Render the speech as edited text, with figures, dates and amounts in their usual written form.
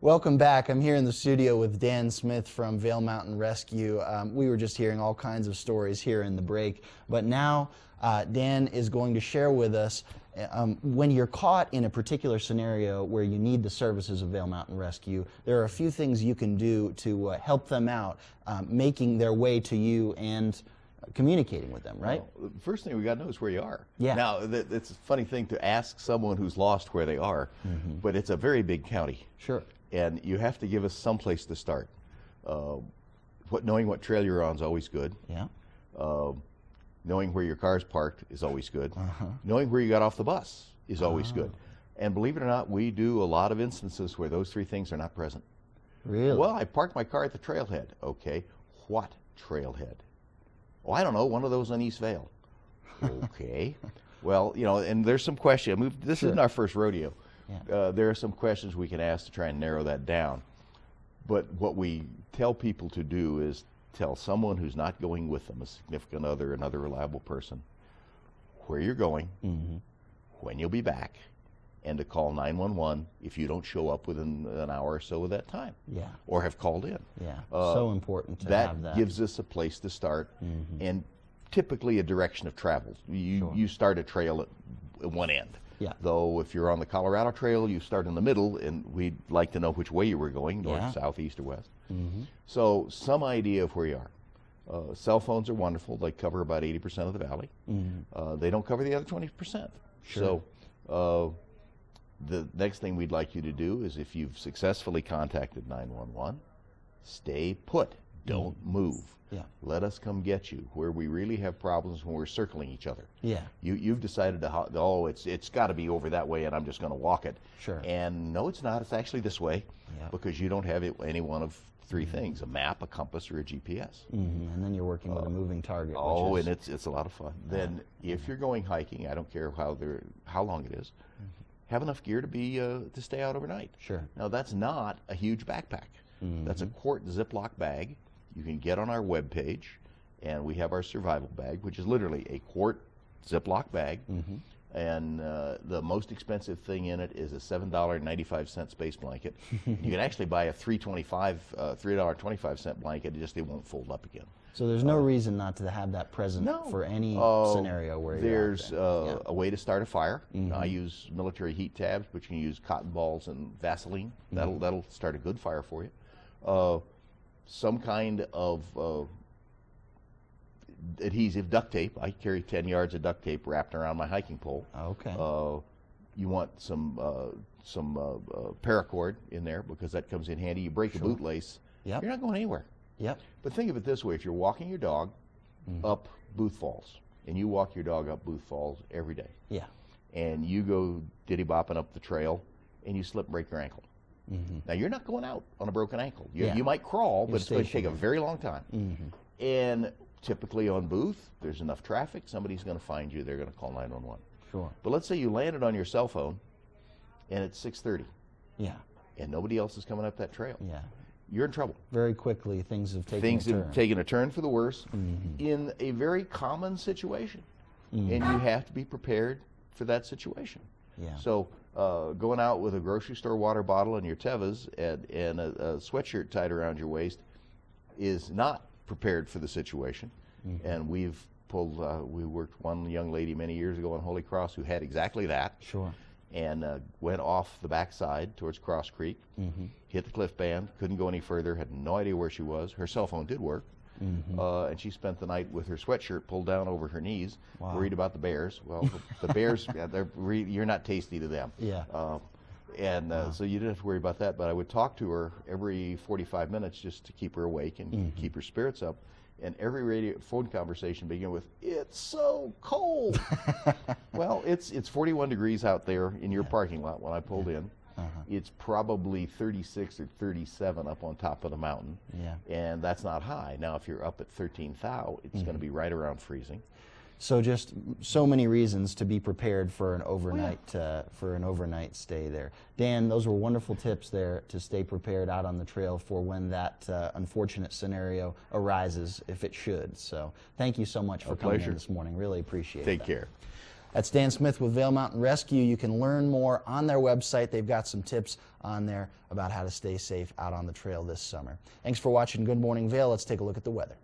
Welcome back. I'm here in the studio with Dan Smith from Vail Mountain Rescue. We were just hearing all kinds of stories here in the break, but now Dan is going to share with us when you're caught in a particular scenario where you need the services of Vail Mountain Rescue, there are a few things you can do to help them out, making their way to you and communicating with them, right? Well, the first thing we got to know is where you are. Yeah. Now, it's a funny thing to ask someone who's lost where they are, but it's a very big county. Sure. And you have to give us some place to start. Knowing what trail you're on is always good. Yeah. Knowing where your car's parked is always good. Knowing where you got off the bus is always good. And believe it or not, we do a lot of instances where those three things are not present. Really? Well, I parked my car at the trailhead. Okay. What trailhead? Oh, I don't know, one of those on East Vail. Okay. Well, you know, and there's some questions. I mean, this isn't our first rodeo. Yeah. There are some questions we can ask to try and narrow that down. But what we tell people to do is tell someone who's not going with them, a significant other, another reliable person, where you're going, when you'll be back, and to call 911 if you don't show up within an hour or so of that time. Yeah. Or have called in. Yeah. So important to have that. That gives us a place to start, and typically a direction of travel. You start a trail at one end. Yeah. Though if you're on the Colorado Trail, you start in the middle, and we'd like to know which way you were going, north, south, east, or west. So some idea of where you are. Cell phones are wonderful. They cover about 80% of the valley. They don't cover the other 20%. Sure. So the next thing we'd like you to do is, if you've successfully contacted 911, stay put. Don't move. Yeah. Let us come get you. Where we really have problems when we're circling each other. Yeah. You've decided to, oh, it's got to be over that way, and I'm just going to walk it. Sure. And no, it's not. It's actually this way, because you don't have any one of three things: a map, a compass, or a GPS. And then you're working with a moving target. Oh, and it's a lot of fun. Then, if you're going hiking, I don't care how long it is, have enough gear to stay out overnight. Sure. Now, that's not a huge backpack. That's a quart Ziploc bag. You can get on our webpage, and we have our survival bag, which is literally a quart Ziploc bag. And the most expensive thing in it is a $7.95 space blanket. You can actually buy a $3.25 blanket, it won't fold up again. So there's no reason not to have that present for any scenario where there's a way to start a fire. I use military heat tabs, but you can use cotton balls and Vaseline. That'll start a good fire for you. Some kind of adhesive duct tape. I carry 10 yards of duct tape wrapped around my hiking pole. Okay. You want some paracord in there, because that comes in handy. You break a bootlace, you're not going anywhere. Yep. But think of it this way: if you're walking your dog up Booth Falls, and you walk your dog up Booth Falls every day, and you go diddy-bopping up the trail, and you slip and break your ankle. Now, you're not going out on a broken ankle. You might crawl, but it's going to take a very long time. And typically on Booth, there's enough traffic, somebody's going to find you, they're going to call 911. Sure. But let's say you landed on your cell phone, and it's 6:30. Yeah. And nobody else is coming up that trail. Yeah. You're in trouble. Very quickly, things have taken a turn. Things have taken a turn for the worse in a very common situation. And you have to be prepared for that situation. Yeah. So going out with a grocery store water bottle and your Tevas and a sweatshirt tied around your waist is not prepared for the situation. And we've pulled, we worked one young lady many years ago on Holy Cross who had exactly that. Sure. And went off the backside towards Cross Creek, hit the cliff band, couldn't go any further, had no idea where she was. Her cell phone did work. And she spent the night with her sweatshirt pulled down over her knees, worried about the bears. Well, the bears, you're not tasty to them. Yeah. So you didn't have to worry about that. But I would talk to her every 45 minutes just to keep her awake and keep her spirits up. And every phone conversation began with, "It's so cold." Well, it's 41 degrees out there in your parking lot when I pulled in. It's probably 36 or 37 up on top of the mountain, and that's not high. Now, if you're up at 13 thou, it's going to be right around freezing. So just so many reasons to be prepared for an overnight stay there. Dan, those were wonderful tips there to stay prepared out on the trail for when that unfortunate scenario arises, if it should. So thank you so much for coming in this morning. Really appreciate it. Take care. That's Dan Smith with Vail Mountain Rescue. You can learn more on their website. They've got some tips on there about how to stay safe out on the trail this summer. Thanks for watching Good Morning Vail. Let's take a look at the weather.